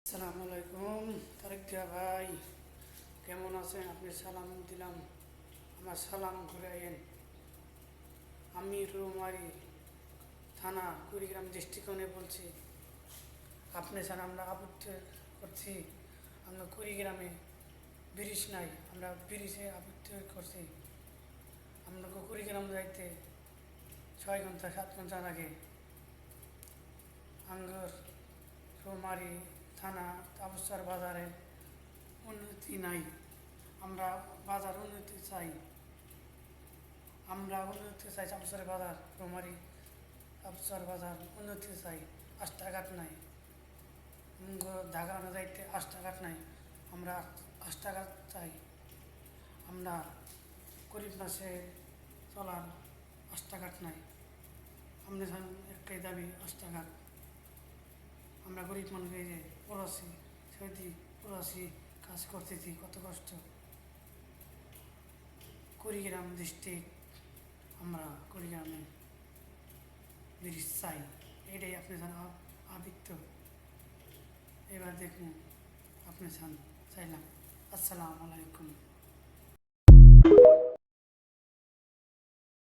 আসসালামু আলাইকুম তারেক দিয়া ভাই, কেমন আছেন? আপনি সালাম দিলাম, আমার সালাম ঘুরাইয়েন। আমি রৌমারী থানা কুড়িগ্রাম দৃষ্টিকোণে বলছি। আপনি স্যার আমরা আপত্তি করছি, আমরা কুড়িগ্রামে ব্রিজ নাই, আমরা ব্রিজে আপত্তি করছি। আমরা কুড়িগ্রাম যাইতে 6 ঘন্টা 7 ঘন্টা লাগে। আঙ্গর রৌমারী থানা তাবুসার বাজারে উন্নতি নাই। আমরা বাজার উন্নতি চাই, আমরা উন্নতি চাই। তাবুসার বাজার রৌমারী তাবুসার বাজার উন্নতি চাই। রাস্তাঘাট নাই, ঢাকা যাইতে রাস্তাঘাট নাই, আমরা রাস্তাঘাট চাই। আমরা গরিব মাসে চলার রাস্তাঘাট নাই। আমাদের একটাই দাবি রাস্তাঘাট। আমরা গরিব মানুষ, এই যে প্রবাসী সৌদি প্রবাসী কাজ করতেছি, কত কষ্ট। কুড়িগ্রাম ডিস্ট্রিক্ট, আমরা কুড়িগ্রামে ব্রিজ চাই, এটাই আপনি আবৃত্ত। এবার দেখুন আপনি চাইলাম। আসসালামু আলাইকুম।